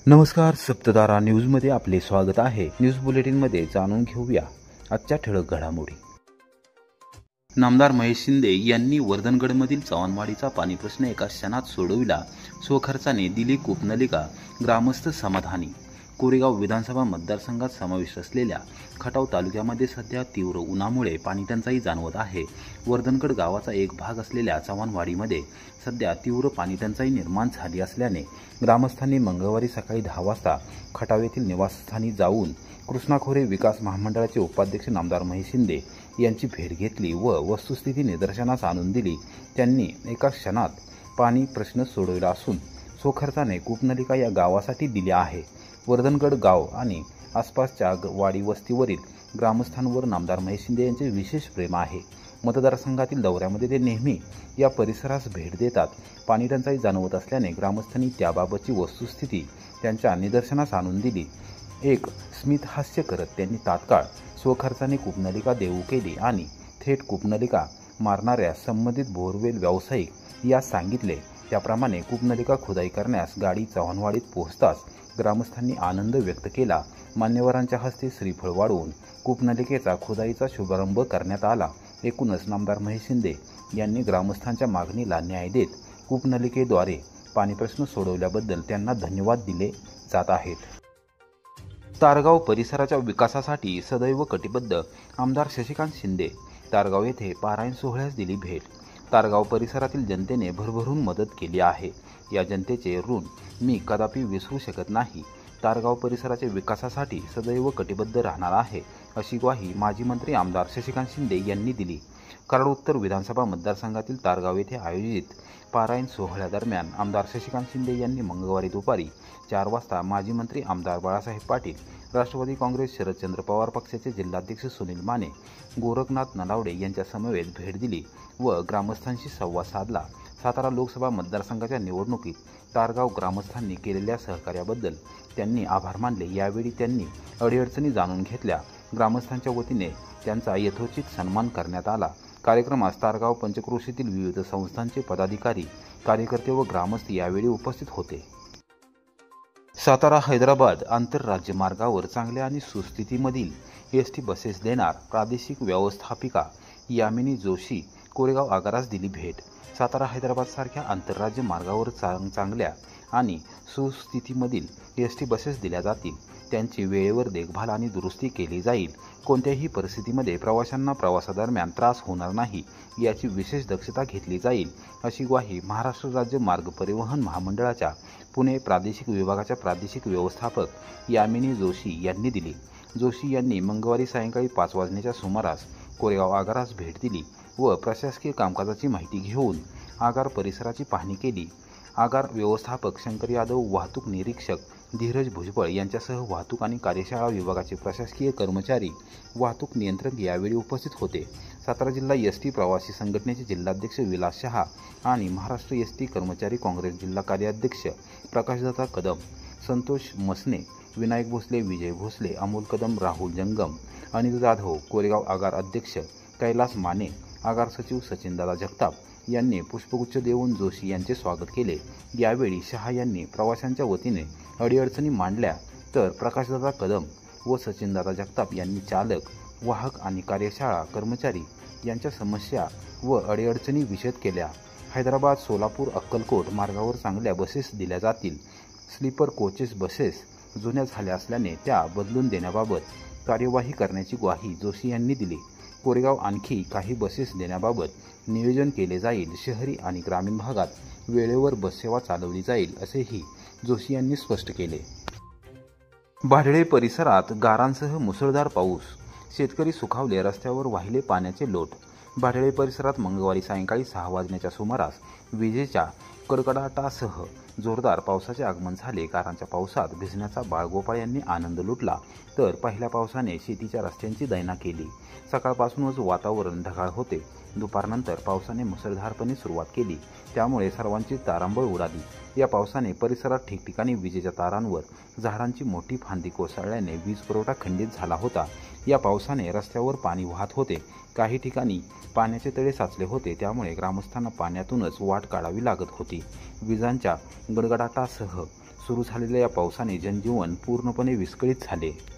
नमस्कार, सप्ततारा न्यूजमध्ये आपले स्वागत आहे। न्यूज बुलेटिनमध्ये जाणून घेऊया आजच्या ठळक घडामोडी। नामदार महेश शिंदे यांनी वर्धनगडमधील चव्हाणवाडीचा पाणी प्रश्न एका क्षणात सोडविला। स्वखर्चाने दिली कूपनलिका, ग्रामस्थ समाधानी। कोरेगाव विधानसभा मतदारसंघात समाविष्ट असलेल्या खटाव तालुक्यामध्ये सध्या तीव्र उन्हामुळे पाणी टंचाई जाणवत आहे। वर्धनगड गावाचा एक भाग असलेल्या चव्हाणवाडीमध्ये सध्या तीव्र पाणी टंचाई निर्माण झाली असल्याने ग्रामस्थांनी मंगळवारी सकाळी 10 वाजता खटाव येथील निवासस्थानी जाऊन कृष्णा खोरे विकास महामंडळाचे उपाध्यक्ष नामदार महेश शिंदे यांची भेट घेतली व वस्तुस्थिती निदर्शनास आणून दिली। त्यांनी एका क्षणात पाणी प्रश्न सोडविला असून स्वखर्चाने कूपनलिका या गावासाठी दिली आहे। वर्धनगड गाव आणि आसपासच्या वाडी वस्तीवरील ग्रामस्थांवर नामदार महेश शिंदे यांचे विशेष प्रेम आहे। मतदारसंघातील दौऱ्यामध्ये ते नेहमी या परिसरास भेट देतात। पाणी टंचाई जाणवत असल्याने ग्रामस्थांनी त्याबाबतची वस्तुस्थिती त्यांच्या निदर्शनास आणून दिली। एक स्मित हास्य करत त्यांनी तात्काळ स्वखर्चाने कूपनलिका देऊ केली आणि थेट कूपनलिका मारणाऱ्या संबंधित बोरवेल व्यावसायिक यास सांगितले। त्याप्रमाणे कूपनलिका खुदाई करण्यास गाडी चव्हाणवाडीत पोहोचताच ग्रामस्थांनी आनंद व्यक्त केला। मान्यवरांच्या हस्ते श्रीफळ वाढवून कूपनलिकेचा खुदाईचा शुभारंभ करण्यात आला। एकूणच नामदार महेश शिंदे यांनी ग्रामस्थांच्या मागणीला न्याय देत कूपनलिकेद्वारे पाणी प्रश्न सोडवल्याबद्दल त्यांना धन्यवाद दिले जात आहेत। तारगाव परिसराच्या विकासासाठी सदैव कटिबद्ध आमदार शशिकांत शिंदे तारगाव येथे पारायण सोहळ्यास दिली भेट। तारगाव परिसरातील जनतेने भरभरून मदत केली आहे। या जनतेचे ऋण मी कदापि विसरू शकत नाही। तारगाव परिसराच्या विकासासाठी सदैव कटिबद्ध राहणार आहे, अशी ग्वाही माजी मंत्री आमदार शशिकांत शिंदे यांनी दिली। कराड उत्तर विधानसभा मतदारसंघातील तारगाव येथे आयोजित पारायण सोहळ्यादरम्यान आमदार शशिकांत शिंदे यांनी मंगळवारी दुपारी 4 वाजता माजी मंत्री आमदार बाळासाहेब पाटील, राष्ट्रवादी काँग्रेस शरदचंद्र पवार पक्षाचे जिल्हाध्यक्ष सुनील माने, गोरखनाथ नलावडे यांच्या समवेत भेट दिली व ग्रामस्थांशी संवाद साधला। सातारा लोकसभा मतदारसंघाच्या निवडणुकीत तारगाव ग्रामस्थांनी केलेल्या सहकार्याबद्दल त्यांनी आभार मानले। यावेळी त्यांनी अडीअडचणी जाणून घेतल्या। ग्रामस्थांच्या वतीने त्यांचा यथोचित सन्मान करण्यात आला। कार्यक्रमास तारगाव पंचक्रोशीतील विविध संस्थांचे पदाधिकारी, कार्यकर्ते व ग्रामस्थ यावेळी उपस्थित होते। सातारा हैदराबाद आंतरराज्य मार्गावर चांगल्या आणि सुस्थितीमधील एसटी बसेस देणार प्रादेशिक व्यवस्थापिका यामिनी जोशी कोरेगाव आगारास दिली भेट। सातारा हैदराबाद सारख्या आंतरराज्य मार्गावर चांगल्या आणि सुस्थितीमधील एसटी बसेस दिल्या जातील। त्यांची वेळेवर देखभाल आणि दुरुस्ती केली जाईल। कोणत्याही परिस्थितीमध्ये प्रवाशांना प्रवासादरम्यान त्रास होणार नाही याची विशेष दक्षता घेतली जाईल, अशी ग्वाही महाराष्ट्र राज्य मार्ग परिवहन महामंडळाच्या पुणे प्रादेशिक विभागाच्या प्रादेशिक व्यवस्थापक यामिनी जोशी यांनी दिली। जोशी यांनी मंगळवारी सायंकाळी 5 वाजण्याच्या सुमारास कोरेगाव आगारास भेट दिली व प्रशासकीय कामकाजाची माहिती घेऊन आगार परिसराची पाहणी केली। आगार व्यवस्थापक शंकर यादव, वाहतूक निरीक्षक धीरज भुजबळ यांच्यासह वाहतूक आणि कार्यशाळा विभागाचे प्रशासकीय कर्मचारी, वाहतूक नियंत्रक यावेळी उपस्थित होते। सातारा जिल्हा एसटी प्रवासी संघटनेचे जिल्हाध्यक्ष विलास शहा आणि महाराष्ट्र एसटी कर्मचारी काँग्रेस जिल्हा कार्याध्यक्ष प्रकाशदादा कदम, संतोष मसने, विनायक भोसले, विजय भोसले, अमोल कदम, राहुल जंगम, अनिल जाधव, कोरेगाव आगार अध्यक्ष कैलास माने, आगार सचिव सचिनदादा जगताप यांनी पुष्पगुच्छ देऊन जोशी यांचे स्वागत केले। यावेळी शहा यांनी प्रवाशांच्या वतीने अडीअडचणी मांडल्या तर प्रकाशदादा कदम व सचिनदादा जगताप यांनी चालक, वाहक आणि कार्यशाळा कर्मचारी यांच्या समस्या व अडीअडचणी विशद केल्या। हैदराबाद, सोलापूर, अक्कलकोट मार्गावर चांगल्या बसेस दिल्या जातील। स्लीपर कोचेस बसेस जुन्या झाल्या असल्याने त्या बदलून देण्याबाबत कार्यवाही करण्याची ग्वाही जोशी यांनी दिली। कोरेगाव आणखी काही बसेस देण्याबाबत नियोजन केले जाईल। शहरी आणि ग्रामीण भागात वेळेवर बससेवा चालवली जाईल, असेही जोशी यांनी स्पष्ट केले। भाडळे परिसरात गारांसह मुसळधार पाऊस, शेतकरी सुखावले, रस्त्यावर वाहिले पाण्याचे लोट। भाडळे परिसरात मंगळवारी सायंकाळी 6 वाजण्याच्या सुमारास विजेच्या कडकडाटासह जोरदार पावसाचे आगमन झाले। गारांच्या पावसात भिजण्याचा बाळगोपाळ यांनी आनंद लुटला तर पहिल्या पावसाने शेतीच्या रस्त्यांची दैना केली। सकाळपासूनच वातावरण ढगाळ होते। दुपारनंतर पावसाने मुसळधारपणे सुरुवात केली, त्यामुळे सर्वांची तारांबळ उडाली। या पावसाने परिसरात ठिकठिकाणी विजेच्या तारांवर झाडांची मोठी फांदी कोसळल्याने वीज पुरवठा खंडित झाला होता। या पावसाने रस्त्यावर पाणी वाहत होते। काही ठिकाणी पाण्याचे तळे साचले होते, त्यामुळे ग्रामस्थांना पाण्यातूनच वाट काढावी लागत होती। विजांच्या गडगडाटासह सुरू झालेल्या या पावसाने जनजीवन पूर्णपणे विस्कळीत झाले.